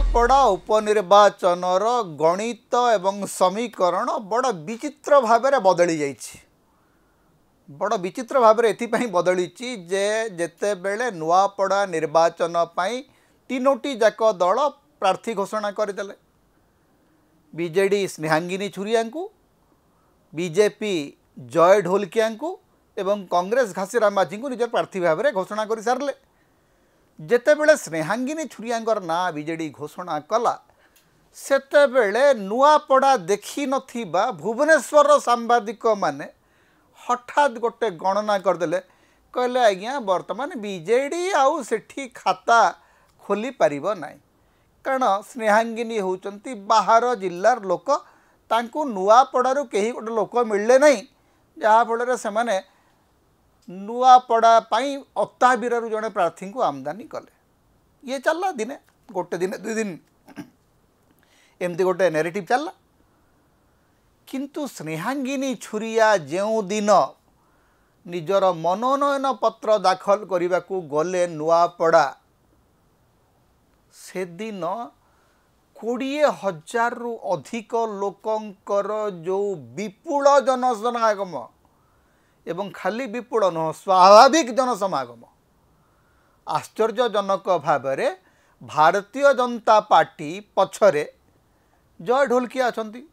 नुआपड़ा उपनिर्वाचनर गणित एवं समीकरण बड़ विचित्र भाव में बदली जाइए। बड़ विचित्र भाव में एथपाई बदली जे जेते बेले नुआपड़ा निर्वाचन पाई तीनोटी जाक दल प्रार्थी घोषणा करदेले। बीजेडी स्नेहांगिनी छुरिया को, बीजेपी जय ढोलकिया को एवं कांग्रेस घासीराम माझी को निजर प्रार्थी भाव में घोषणा कर सारे। जेतेबेले स्नेहांगिनी छुरियांकर ना बीजेडी घोषणा कला सेतेबेले नुआपड़ा देखी नथिबा भुवनेश्वर सांबादिक माने हठात गोटे गणना करदेले। कहले आज्ञा वर्तमान बीजेडी आउ सेठी खाता खोली पारिबो नाही, कारण स्नेहांगिनी होउचंती बाहर जिल्लार लोक, तांकु नुआपड़ारू केही गोटे लोक मिलले नहीं, जहाँ फल से माने नुआपड़ा पाई अत्ताबीरु जड़े प्रार्थी को आमदानी कले। ये चलला दिने गोटे दिन दुई दिन एमती गोटे नेरेटिव चलला। किंतु स्नेहांगिनी छुरिया जो दिन निजर मनोनयन पत्र दाखल करने को गले नुआपड़ा, से दिन 20,000 रु अधिक लोकंकर जो विपुल जनसमागम एवं खाली विपुल न स्वाभाविक जनसमागम आश्चर्यजनक भाव में भारतीय जनता पार्टी पछरे जय ढोलकिया अछंती।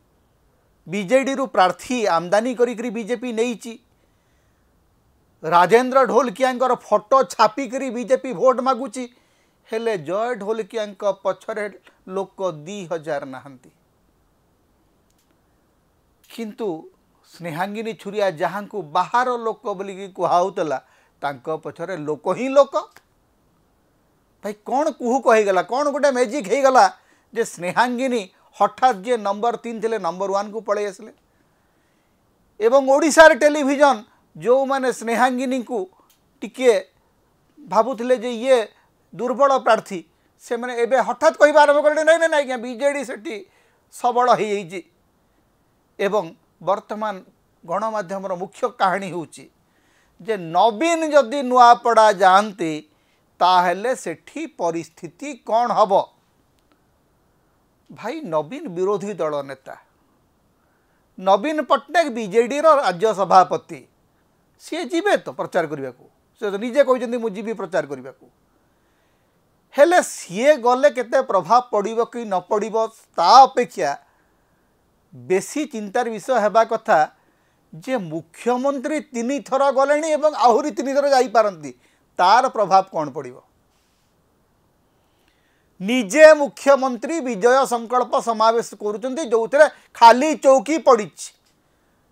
बीजेडी रु प्रार्थी आमदानी करी बीजेपी नहीं, राजेंद्र ढोलकिया फोटो छापी करी बीजेपी भोट मागुची, हेले जय ढोलकिया पछरे लोक 2,000 नहांती। किंतु स्नेहांगिनी छुरिया जहाँ को बाहर लोक बोलिकी कहुला तांको पछरे लोक ही लोक। भाई कौन कुहुक होगला, कौन गोटे मैजिक होगला जे स्नेहांगिनी हठात जे नंबर 3 थे नंबर 1 को पलि आसले। एवं ओडिशार टेलीविजन जो माने स्नेहांगिनी को टिके भावुले जे ये दुर्बल प्रार्थी से माने एबे हठात कह आरंभ कर नहीं नहीं आज्ञा बीजेडी सेठी सबल हो जाइए। एवं वर्तमान गणमाध्यम मुख्य कहानी होची जे नवीन जदि नुआपड़ा जाती ताहेले सेठी परिस्थिति कौन हब। भाई नवीन विरोधी दल नेता नवीन पट्टनायक बीजेडी राज्य सभापति सी जीवे तो प्रचार करने को, से तो निजे कहते मुझे जीवी प्रचार करने को, हेले सी गले केते प्रभाव पड़ो कि न पड़ो ता अपेक्षा बेसी चिंतार विषय हेबा कथा जे मुख्यमंत्री 3 थर गले एवं आहरी 3 थर जाई पारंती, तार प्रभाव कौन पड़ो। निजे मुख्यमंत्री विजय संकल्प समावेश करुचंती जो खाली चौकी पड़ी,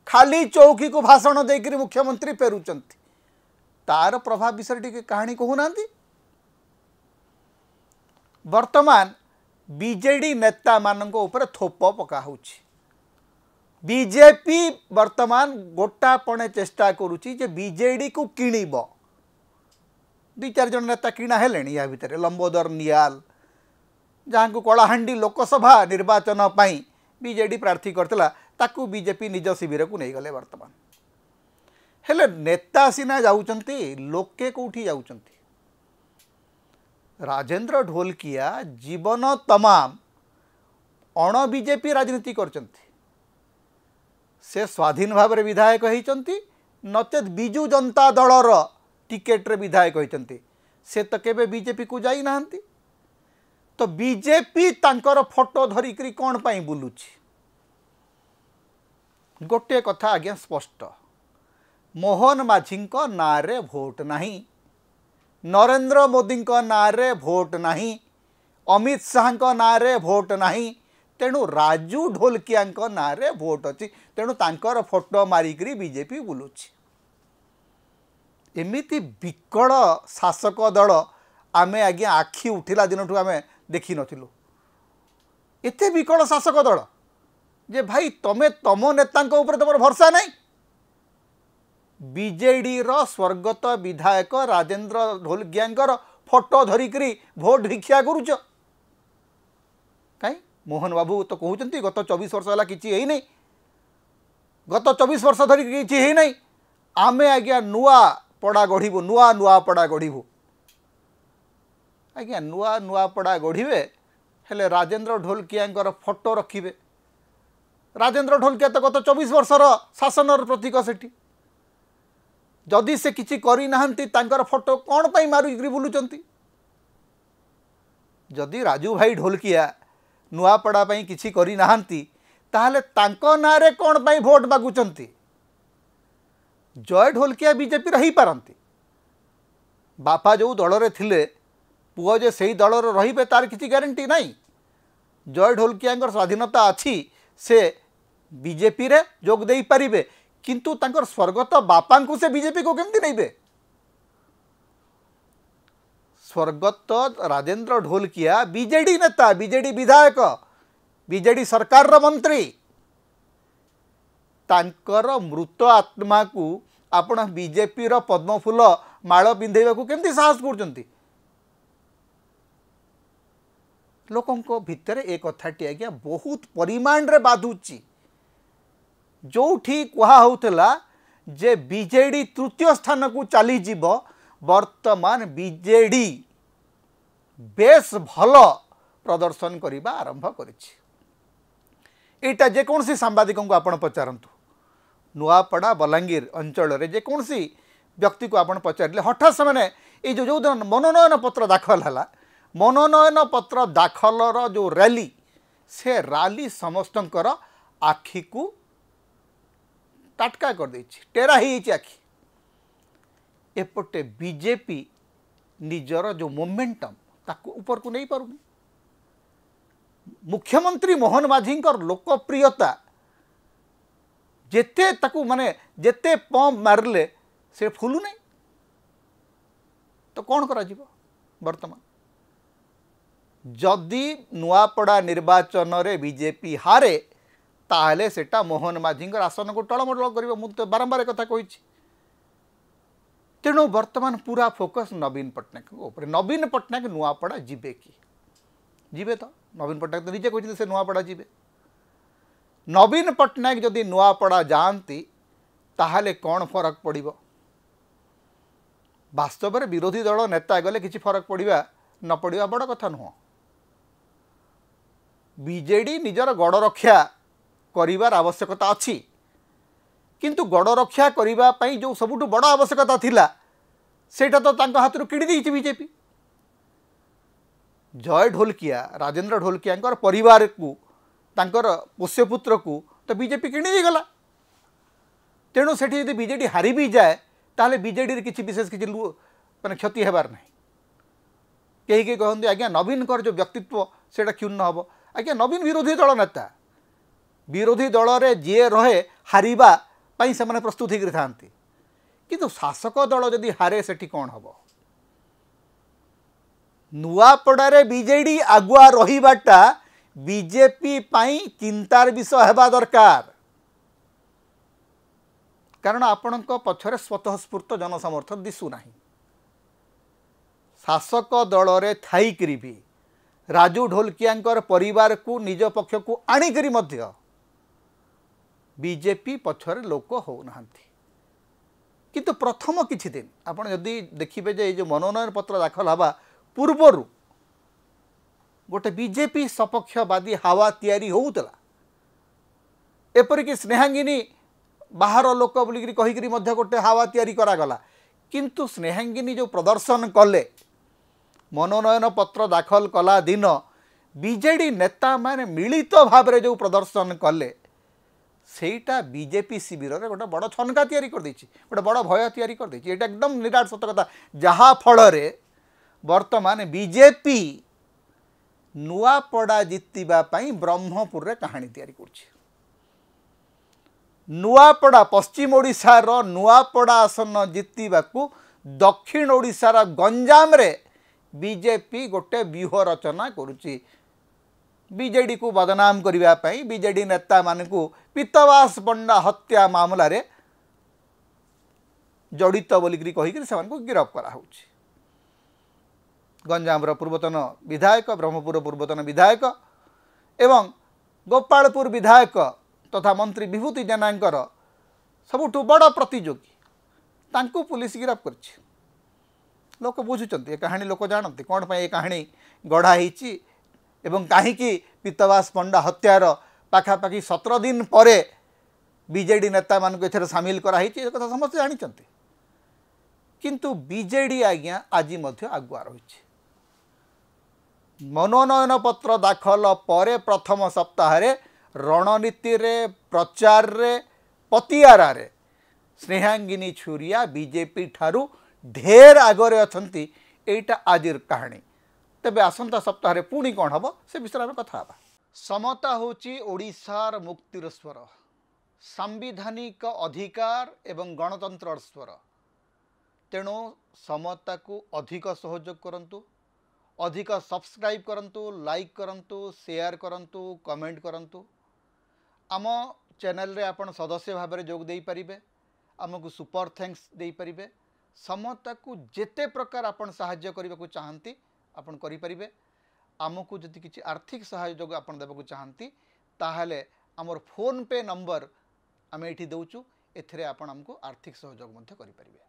खाली चौकी को भाषण देकर मुख्यमंत्री फेरुचंती, तार प्रभाव विषय टी कहानी कहूना। वर्तमान बीजेडी नेता मानक ऊपर थोप पका होची। बीजेपी वर्तमान गोटापणे चेष्टा करुची जे बीजेडी को किणिब। 2-4 जन नेता किणा हेले या भितर लंबोदर नियाल जहाँ को कलाहांडी लोकसभा निर्वाचन पाई बीजेडी प्रार्थी करतला, ताकू बीजेपी निज शिविर को नहीं गले। वर्तमान हेले नेता सीना जाउचंती, लोके कोठी जाउचंती। राजेंद्र ढोलकिया जीवन तमाम अण बीजेपी राजनीति करचंती। से स्वाधीन भाव में विधायक होती नचेत बिजु जनता दलर टिकेट रे विधायक होती, से तो केबे बीजेपी को जाई नाहंती। तो बीजेपी तांकर फोटो धरिकरी कौन पाई बुलुची। गोटे कथा आज्ञा स्पष्ट, मोहन माझींको नारे भोट नहीं, नरेंद्र मोदींको नारे भोट नहीं, अमित शाहंको नारे भोट नहीं, तेणु राजू ढोलकिया नारे भोट अच्छी, तेणु तांकर फोटो मारिकरी बीजेपी बुलुची। एमिति विकल शासक दल आमे आज्ञा आखि उठिला दिन आम देखी नथिलु। एते विकल शासक दल जे भाई तमे तम नेता ऊपर तुम भरसा नहीं। बीजेडी रो स्वर्गत विधायक राजेंद्र ढोलकिया फोटो धरिकरी भोट भिक्षा करुच कहीं। मोहन बाबू तो कहते गत 24 वर्ष है कि नहीं, गत 24 वर्ष धरिक कि नहीं, आमे आज्ञा नुआ पड़ा गढ़ू, नुआ पड़ा गढ़ू। आज्ञा नुआ पड़ा गढ़े हेले राजेंद्र ढोलकिया फोटो रखिए। राजेंद्र ढोलकिया तो गत 24 वर्षर शासनर प्रतीक सेठी जदि से किसी करना फोटो कौन पाई मारिक बुलूंट। जदि राजू भाई ढोलकिया नुआपड़ा किसी करना ताहले तांको नारे कौन पाई भोट मागुचंती। जय ढोलकिया बीजेपी रही पारंती। बापा जो दल रे थिले पुओ जे सही दल रे तार किसी ग्यारंटी नहीं। जय ढोलकिया स्वाधीनता अच्छी से बीजेपी रे जोग दे पारिबे किंतु तांकर स्वर्गत बापा को से बीजेपी को केमती नैबे। स्वर्गत राजेंद्र ढोलकिया बीजेडी नेता, बीजेडी विधायक, बीजेडी सरकार रो मंत्री। तांकर मृत आत्मा को आपण बीजेपी रो पद्मफूल माଳ पिंधेबा को केमती साहस करचंती। लोकों भितर एक कथाटी आज्ञा बहुत परिमाण रे बाधुची। जोठी कहा होतला जे बीजेडी तृतीय स्थान को चली जीव, वर्तमान बीजेडी बेस भल प्रदर्शन करने आरंभ करिछि। एटा जेकोसी सांबादिकों को आपण पचारंतु नुआपड़ा बलांगीर अंचल रे जेकोसी व्यक्ति को आपण पचारे हठात से मैंने ये जो दिन मनोनयन पत्र दाखल है, मनोनयन पत्र दाखलर जो रैली से रैली समस्तंकर आखि को टाटका कर देछि, टेरा ही आखि। एपटे बीजेपी निजर जो मोमेंटम ताको ऊपर को नहीं पारुनी। मुख्यमंत्री मोहन माझी लोकप्रियता जेते ताकू माने जेते पंप मारले से फुलू नहीं तो कौन करा जीवो। वर्तमान जदि नुआपड़ा निर्वाचन रे बीजेपी हारे ताहले सेटा मोहन माझी आसन को टलमटल कर मुझे बारंबार कथा कही। तेणु वर्तमान पूरा फोकस नवीन पट्टनायक ऊपर। नवीन पट्टनायक नुआपड़ा जीवे कि जीवे तो नवीन पट्टनायक तो निजे कहते से नुआपड़ा जीवे। नवीन पट्टनायक जदि नुआपड़ा जाती ताहले कौन फरक पड़िबो। वास्तव में विरोधी दल नेता गले किसी फरक पड़ा न पड़ा बड़ कथा नुह। बीजेडी निजर गड़ रक्षा करिवार आवश्यकता अच्छी किंतु गड़ रक्षा करने जो सबुठ बड़ आवश्यकता थिला सेटा तो तांका हाथ किड़ी देछि बीजेपी। जय ढोलकिया राजेंद्र ढोलकिया परिवार को तांकर पोष्यपुत्र को तो बीजेपी किणी गला। तेणु से बीजेडी हारी भी जाए ताहले बीजेडी किसी विशेष किसी माने क्षति हेबार नहीं। कहीं कहीं कहते आज्ञा नवीन जो व्यक्तित्व से क्षुण्ण हम। आज्ञा नवीन विरोधी दल नेता, विरोधी दल रे जी रहे हारिबा पाई से माने प्रस्तुत होकर था किंतु शासक दल जदि हारे सेठी कौन हम। नुआपड़ा बीजेडी आगुआ रहीबाटा बीजेपी पाई चिंतार विषय हेबा दरकार। कारण आपण पछरे स्वतःस्फूर्त जनसमर्थन दिशुना। शासक दल रे थाईकरी भी राजू ढोलकिया परिवार को निज पक्ष को आणिकरी मध्य बीजेपी पछरे लोक होना। किंतु प्रथम किछि दिन आपण जदि देखिबे जे जो मनोनयन पत्र दाखल हवा पूर्वरु गोटे बीजेपी सपक्षवादी हावा तैयारी होउतला। एपरिक स्नेहांगिनी बाहर लोक बोलिकी कहीकि गोटे हावा तैयारी करागला किंतु स्नेहांगिनी जो प्रदर्शन कले मनोनयन पत्र दाखल कला दिन बीजेडी नेता माने मिलित भाव में जो प्रदर्शन कले सेटा बीजेपी शिविर रे गोटे बड़ छनका तैयारी कर देछि, गोटे बड़ भय तैयारी कर देछि। एटा एकदम निराट सत कथा जहा फल रे वर्तमान बीजेपी नुआपड़ा जितिबा पई ब्रह्मपुर रे कहानी तैयारी करछि। नुआपड़ा पश्चिम ओडिशार नुआपड़ा आसन जितिबाकू दक्षिण ओडिशार गंजाम रे बीजेपी गोटे व्यूह रचना करुछि। बीजेडी को बदनाम करिबा पई बीजेडी नेता मानकू पीतवास पंडा हत्या मामला रे जड़ित बोलिकी कहीकि से गिरफ्त करा होछि। गंजाम पूर्वतन विधायक, ब्रह्मपुर पूर्वतन विधायक एवं गोपालपुर विधायक तथा मंत्री विभूति जेनांकर सबुठु बड़ प्रतियोगी तांको पुलिस गिरफ्त करछि। लोक बुझुचंती ए कहानी, लोक जानती कौन पाई ए कहानी गढ़ा होइछि एवं कहीं पीतवास पंडा हत्यार पाखापाखि 17 दिन पर बीजेडी नेता मान सामिल कराई कथा समस्त जानते किंतु बीजेडी आज्ञा आज आगुआ रही मनोनयन पत्र दाखल पर प्रथम सप्ताह रणनीति रे प्रचार रे पतियारा रे स्नेहांगिनी छुरिया बीजेपी ठारू ढेर आगरे अछंती एटा आजिर कहानी तेबे आसंता सप्ताह रे पुणी कौन हम से विषय में कथा हबा। समता होची ओडिशार मुक्तिर स्वर सांविधानिक अधिकार एवं गणतंत्र स्वर तेणु समता को अधिक सहयोग करंतु अधिक सब्सक्राइब करंतु लाइक करंतु शेयर करंतु कमेंट करंतु आम चैनल रे आपण सदस्य भाव में जोग दे पारिबे आमको सुपर थैंक्स दे पारिबे समता को जेते प्रकार आपण सहाय्य करने को चाहती आपण करि परिबे आमको जदि किछि आर्थिक सहयोग आपण देबा को चाहती ताहले हमर फोन पे नंबर आमे एठी दउचु एथरे आपण हमको आर्थिक सहयोग मध्य करि परिबे।